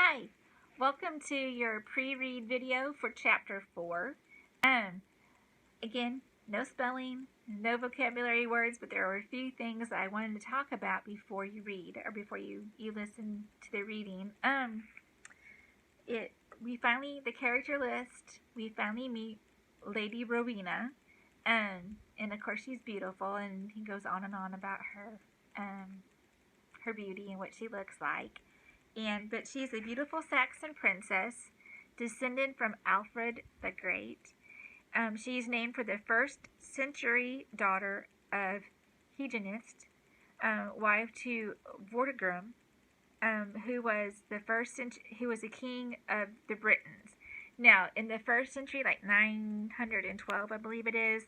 Hi, welcome to your pre-read video for Chapter 4. Again, no spelling, no vocabulary words, but there are a few things I wanted to talk about before you read, or before you listen to the reading. The character list, we finally meet Lady Rowena, and of course she's beautiful, and he goes on and on about her beauty and what she looks like. But she's a beautiful Saxon princess, descended from Alfred the Great. She's named for the 1st century daughter of Hyginus, wife to Vortigern, who was a king of the Britons. Now, in the 1st century, like 912, I believe it is,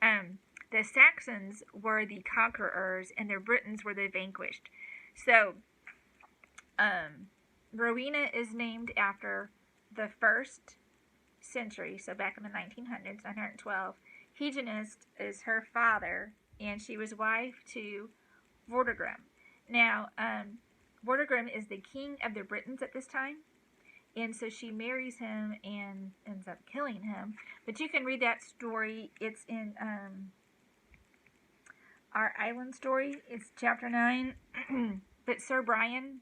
the Saxons were the conquerors and the Britons were the vanquished. So, Rowena is named after the 1st century, so back in the 1900s, 912. Hyginus is her father, and she was wife to Vortigern. Now, Vortigern is the king of the Britons at this time, and so she marries him and ends up killing him. But you can read that story. It's in our island story. It's chapter 9. But Sir Brian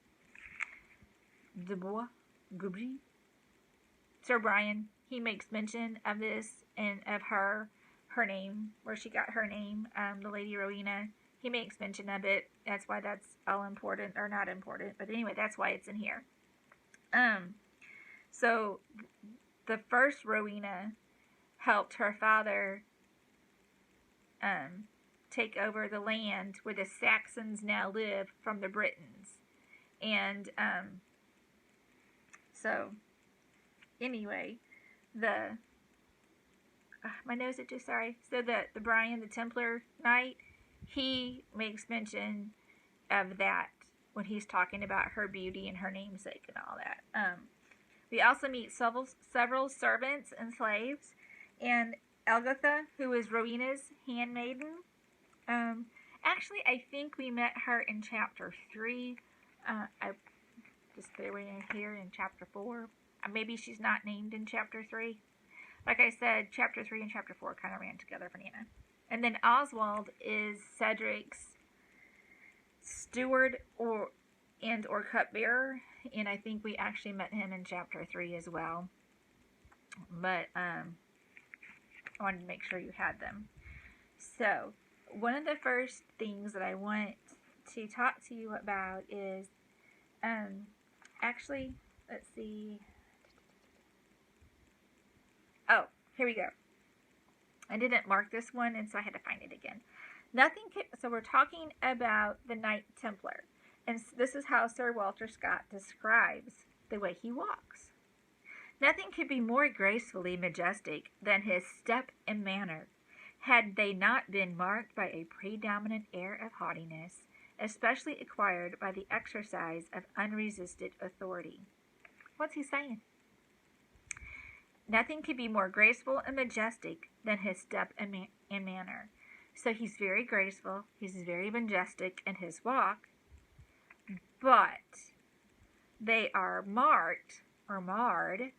Sir Brian, he makes mention of this and of her name, where she got her name, the Lady Rowena. He makes mention of it. That's why that's all important, or not important. But anyway, that's why it's in here. So the first Rowena helped her father take over the land where the Saxons now live from the Britons. And so anyway, my nose itches, sorry. So the Brian the Templar Knight, he makes mention of that when he's talking about her beauty and her namesake and all that. We also meet several servants and slaves, and Elgatha, who is Rowena's handmaiden. Actually, I think we met her in chapter 3. I just threw in here in chapter 4. Maybe she's not named in chapter 3. Like I said, chapter 3 and chapter 4 kind of ran together for Nana. And then Oswald is Cedric's steward or cupbearer, and I think we actually met him in chapter 3 as well. But I wanted to make sure you had them. So, one of the first things that I want to talk to you about is, actually, let's see. Oh, here we go. I didn't mark this one, and so I had to find it again. So we're talking about the Knight Templar, and this is how Sir Walter Scott describes the way he walks. Nothing could be more gracefully majestic than his step and manner, had they not been marked by a predominant air of haughtiness, especially acquired by the exercise of unresisted authority. What's he saying? Nothing could be more graceful and majestic than his step and manner. So he's very graceful, he's very majestic in his walk, but they are marked or marred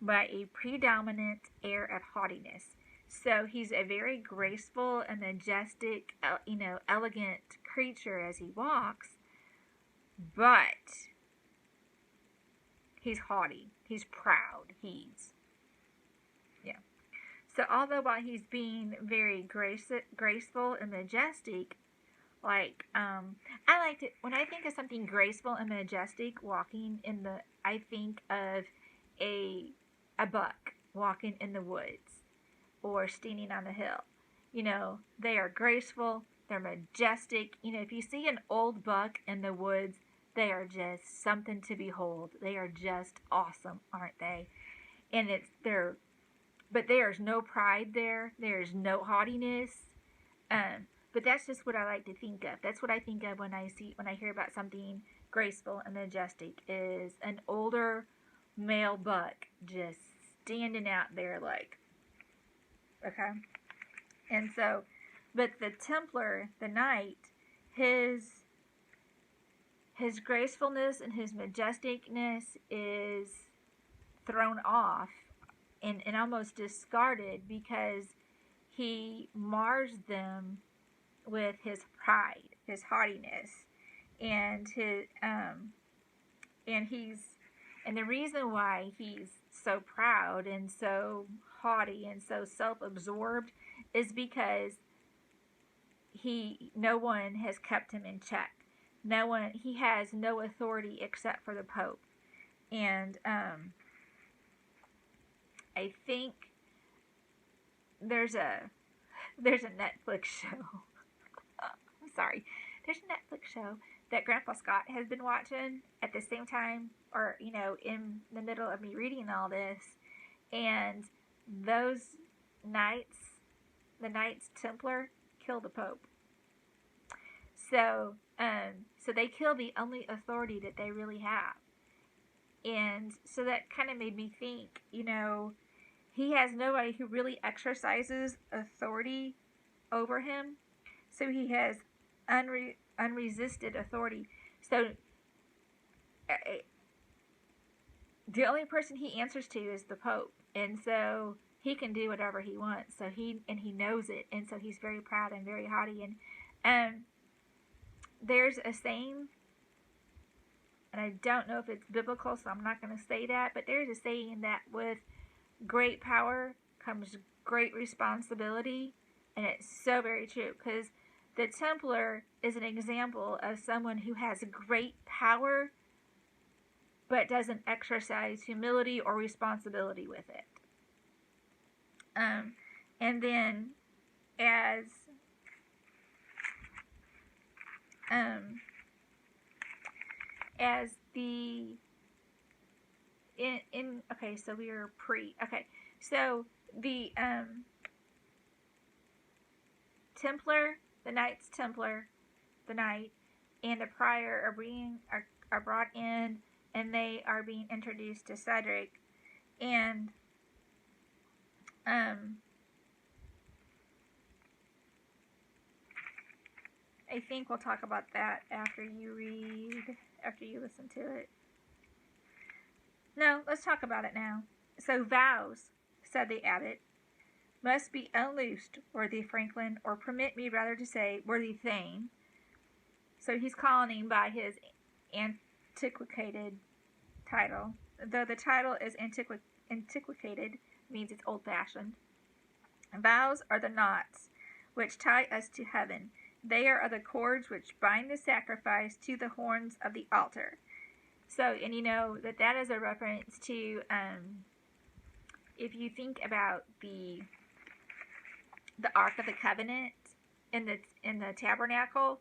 by a predominant air of haughtiness. So he's a very graceful and majestic, elegant creature as he walks, but he's haughty, he's proud, So although while he's being very graceful and majestic, when I think of something graceful and majestic walking I think of a buck walking in the woods or standing on the hill. They are graceful, they're majestic. If you see an old buck in the woods, they are just something to behold. They are just awesome, aren't they? And but there's no pride there. There's no haughtiness. But that's just what I like to think of. That's what I think of when I hear about something graceful and majestic, is an older male buck just standing out there okay? And so, but the Templar, the Knight, his his gracefulness and his majesticness is thrown off and almost discarded because he mars them with his pride, his haughtiness, and his and the reason why he's so proud and so haughty and so self-absorbed is because no one has kept him in check. He has no authority except for the Pope. And I think there's a Netflix show. I'm sorry. There's a Netflix show that Grandpa Scott has been watching at the same time, or in the middle of me reading all this, and those knights, the Knights Templar, kill the Pope. So they kill the only authority that they really have. And so that kind of made me think, he has nobody who really exercises authority over him. So he has unresisted authority. So the only person he answers to is the Pope. And so he can do whatever he wants. So he knows it. And so he's very proud and very haughty. And there's a saying, and I don't know if it's biblical, so I'm not going to say that, but there's a saying that with great power comes great responsibility, and it's so very true, because the Templar is an example of someone who has great power, but doesn't exercise humility or responsibility with it. And then as the okay, so we are so the Templar, the Knights Templar, the Knight, and the Prior are brought in, and they are being introduced to Cedric, and I think we'll talk about that after you listen to it. No, let's talk about it now. So vows, said the abbot, must be unloosed, worthy Franklin, or permit me rather to say, worthy Thane. So he's calling him by his antiquated title. Though the title is antiquated, means it's old-fashioned. Vows are the knots which tie us to heaven. They are the cords which bind the sacrifice to the horns of the altar. So, and that is a reference to, if you think about the Ark of the Covenant in the tabernacle,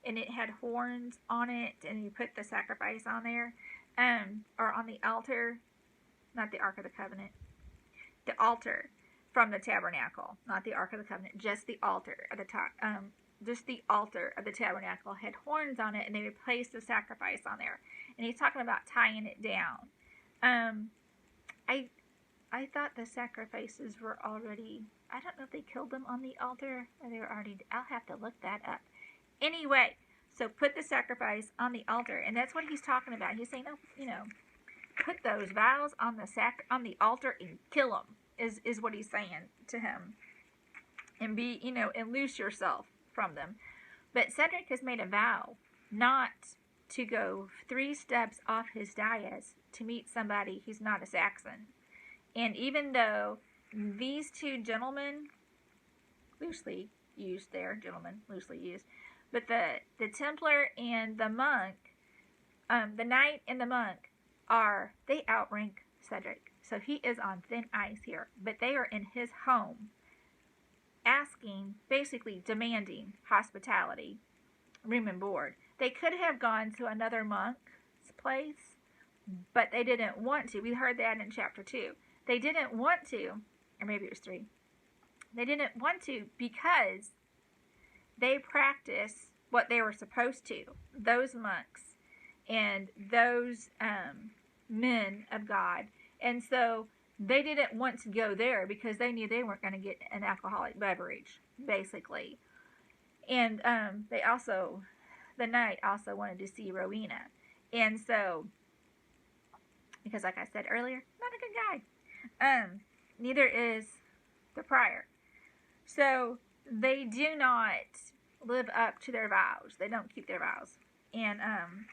and it had horns on it, and you put the sacrifice on there, or on the altar, not the Ark of the Covenant, the altar from the tabernacle, not the Ark of the Covenant, just the altar at the top. Just the altar of the tabernacle had horns on it, and they would place the sacrifice on there. And he's talking about tying it down. I thought the sacrifices were already, I don't know if they killed them on the altar, or they were already, I'll have to look that up. Anyway, so put the sacrifice on the altar, and that's what he's talking about. He's saying, put those vows on the altar and kill them, is what he's saying to him. And and loose yourself from them. But Cedric has made a vow not to go 3 steps off his dais to meet somebody who's not a Saxon. And even though these 2 gentlemen, loosely used, but the Templar and the monk, the knight and the monk they outrank Cedric. So he is on thin ice here. But they are in his home, asking, basically demanding hospitality, room and board. They could have gone to another monk's place, but they didn't want to. We heard that in chapter 2. They didn't want to, or maybe it was 3. They didn't want to because they practice what they were supposed to. Those monks and those men of God. And so they didn't want to go there because they knew they weren't going to get an alcoholic beverage, basically. And they also the knight also wanted to see Rowena. And so, because like I said earlier, not a good guy. Neither is the prior. So they do not live up to their vows. They don't keep their vows. And and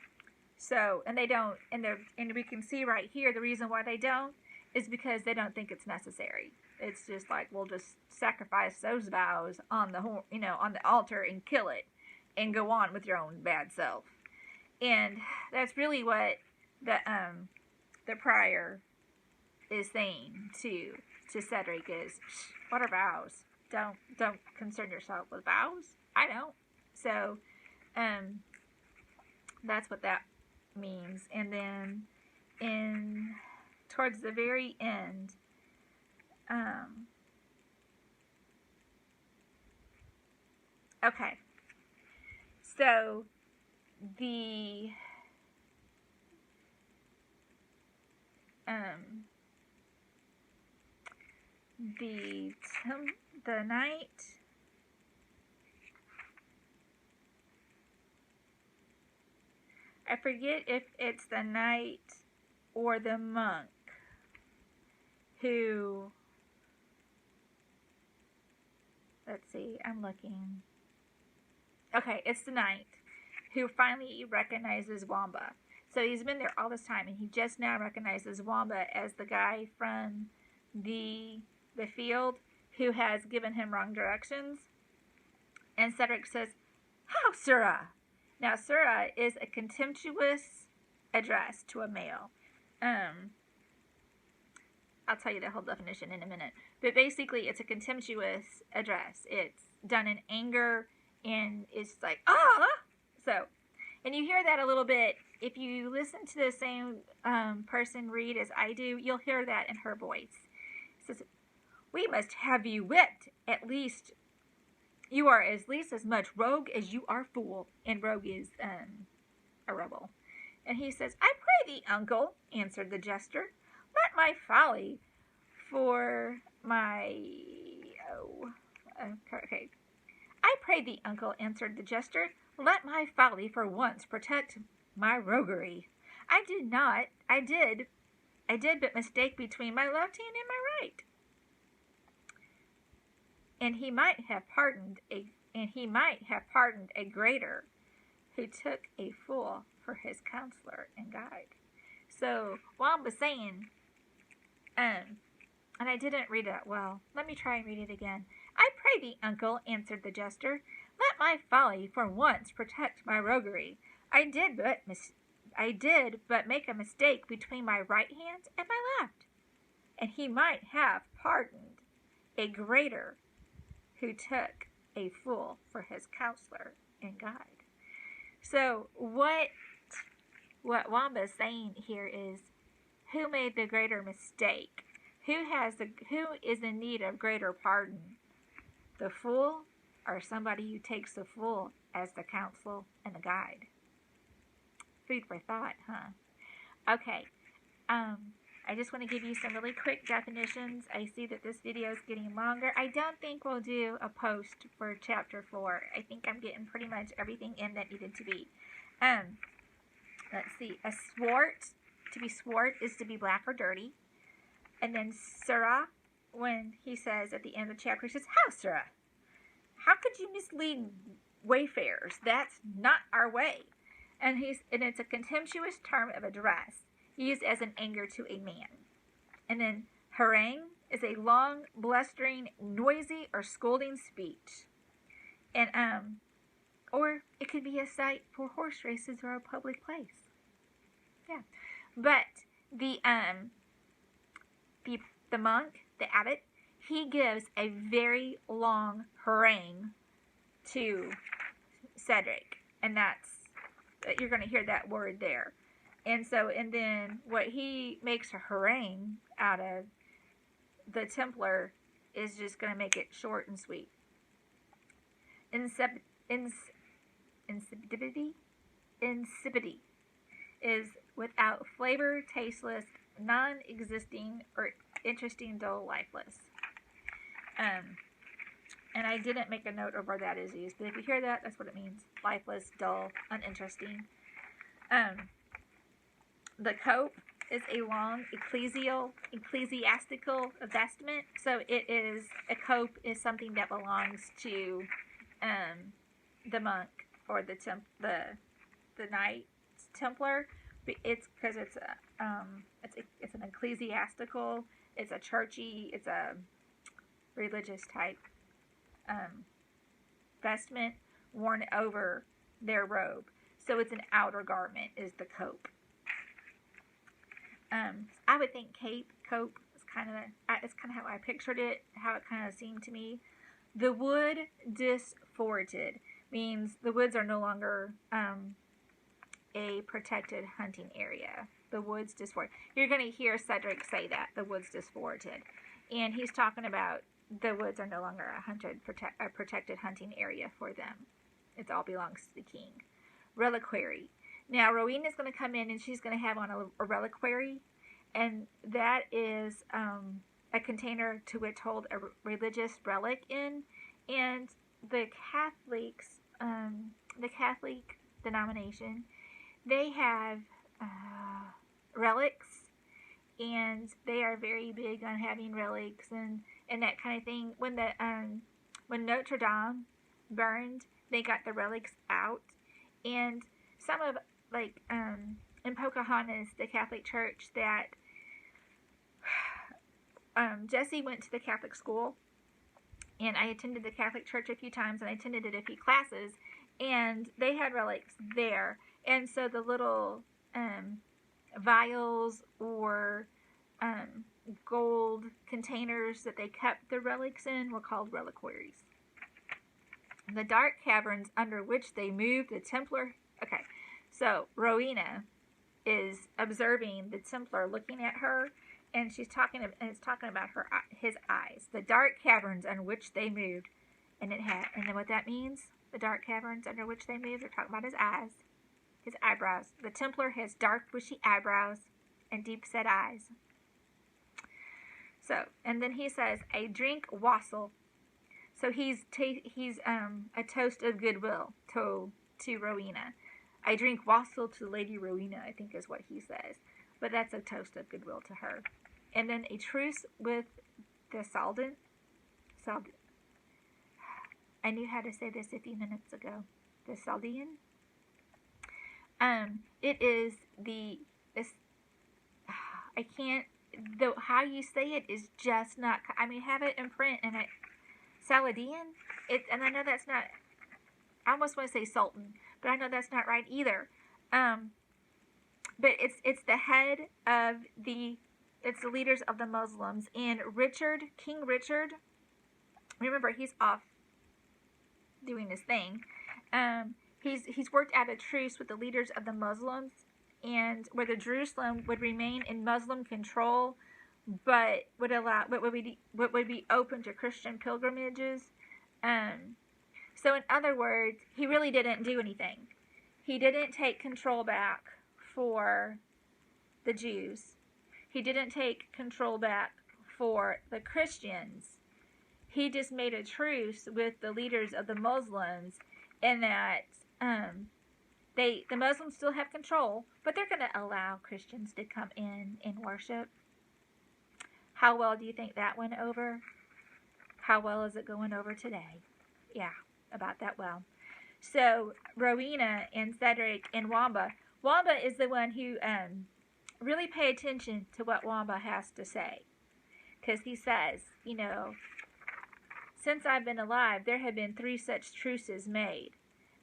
they don't, and we can see right here the reason why they don't is because they don't think it's necessary. It's just like, we'll just sacrifice those vows on the on the altar and kill it and go on with your own bad self. And that's really what the prior is saying to Cedric is, what are vows? Don't concern yourself with vows. I don't. So that's what that means. And then towards the very end, okay, so the knight, I forget if it's the knight or the monk who, let's see, I'm looking. Okay, it's the knight who finally recognizes Wamba. So he's been there all this time, and he just now recognizes Wamba as the guy from the field who has given him wrong directions. And Cedric says, "How, sirrah?" Now, sirrah is a contemptuous address to a male. I'll tell you the whole definition in a minute. But basically, it's a contemptuous address. It's done in anger, and it's like, ah! So, and you hear that a little bit. If you listen to the same person read as I do, you'll hear that in her voice. It says, "We must have you whipped. At least, you are at least as much rogue as you are fool." And rogue is a rebel. And he says, "I pray thee, uncle," answered the jester, "let my folly for my... okay. I pray thee, uncle," answered the jester, "let my folly for once protect my roguery. I did but mistake between my left hand and my right." And he might have pardoned a greater who took a fool for his counselor and guide. So Wamba's saying, and I didn't read it well. Let me try and read it again. "I pray thee, uncle," answered the jester, "let my folly for once protect my roguery. I did but make a mistake between my right hand and my left. And he might have pardoned a greater who took a fool for his counselor and guide." So what Wamba is saying here is, who made the greater mistake? Who is in need of greater pardon? The fool, or somebody who takes the fool as the counsel and the guide? Food for thought, huh? Okay. I just want to give you some really quick definitions. I see that this video is getting longer. I don't think we'll do a post for chapter 4. I think I'm getting pretty much everything in that needed to be. Let's see. A swart, to be swart is to be black or dirty. And then sirrah, when he says at the end of the chapter, he says, "How, sirrah? How could you mislead wayfarers? That's not our way." And it's a contemptuous term of address, used as an anger to a man. And then harangue is a long, blustering, noisy, or scolding speech. And or it could be a site for horse races or a public place. Yeah. But the monk, the abbot, he gives a very long harangue to Cedric, and you're going to hear that word there. And then what he makes a harangue out of, the Templar is just going to make it short and sweet. Insipidity is without flavor, tasteless, non-existing, or interesting, dull, lifeless. And I didn't make a note of where that is used, but if you hear that, that's what it means. Lifeless, dull, uninteresting. The cope is a long ecclesiastical vestment. So a cope is something that belongs to the monk or the Knight Templar. It's because it's an ecclesiastical, it's a churchy, it's a religious type vestment worn over their robe. So it's an outer garment is the cope. I would think cope is kind of how I pictured it, how it kind of seemed to me. The wood disforted means the woods are no longer a protected hunting area. The woods disforted. You're going to hear Cedric say that, the woods disforted. And he's talking about the woods are no longer a protected hunting area for them. It all belongs to the king. Reliquary. Now, Rowena's going to come in and she's going to have on a reliquary. And that is a container to which hold a religious relic in. And the Catholic denomination, they have relics, and they are very big on having relics and that kind of thing. When Notre Dame burned, they got the relics out, and some of in Pocahontas, the Catholic Church, that Jesse went to the Catholic school, and I attended the Catholic Church a few times, and I attended it a few classes, and they had relics there. And so the little vials or gold containers that they kept the relics in were called reliquaries. The dark caverns under which they moved the Templar. Okay, so Rowena is observing the Templar looking at her, and it's talking about his eyes. The dark caverns under which they moved, and then what that means? The dark caverns under which they moved. They're talking about his eyes. His eyebrows. The Templar has dark, bushy eyebrows and deep-set eyes. So, and then he says, "I drink wassail." So he's a toast of goodwill to Rowena. "I drink wassail to Lady Rowena," I think is what he says. But that's a toast of goodwill to her. And then a truce with the Saldan. I knew how to say this a few minutes ago. The Saldean. I can't, though how you say it is just not, I mean, have it in print, and Saladian, and I know that's not, I almost want to say Sultan, but I know that's not right either. But it's the head of it's the leaders of the Muslims, and King Richard, remember, he's off doing his thing. He's worked out a truce with the leaders of the Muslims, and where the Jerusalem would remain in Muslim control, but would be open to Christian pilgrimages. So in other words, he really didn't do anything. He didn't take control back for the Jews. He didn't take control back for the Christians. He just made a truce with the leaders of the Muslims, in that the Muslims still have control, but they're going to allow Christians to come in and worship. How well do you think that went over? How well is it going over today? Yeah, about that well. So Rowena and Cedric and Wamba is the one who really pay attention to what Wamba has to say, because he says, since I've been alive, there have been 3 such truces made,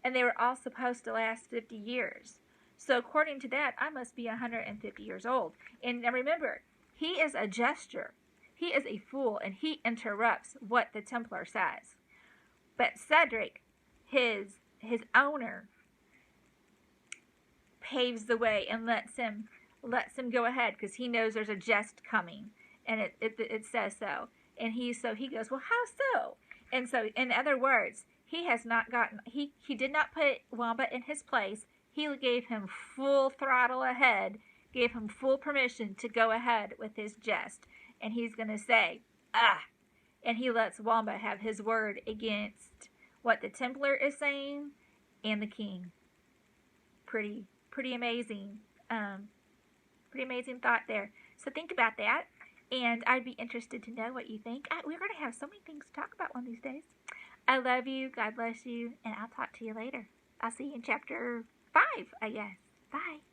and they were all supposed to last 50 years. So according to that, I must be 150 years old. And now remember, he is a jester. He is a fool, and he interrupts what the Templar says. But Cedric, his owner, paves the way and lets him go ahead, because he knows there's a jest coming, and it says so. And he goes, well, how so? And so, in other words, he did not put Wamba in his place. He gave him full throttle ahead, gave him full permission to go ahead with his jest. And he's going to say, and he lets Wamba have his word against what the Templar is saying and the king. Pretty amazing. Pretty amazing thought there. So think about that, and I'd be interested to know what you think. We're going to have so many things to talk about one of these days. I love you. God bless you, and I'll talk to you later. I'll see you in chapter 5, I guess. Bye.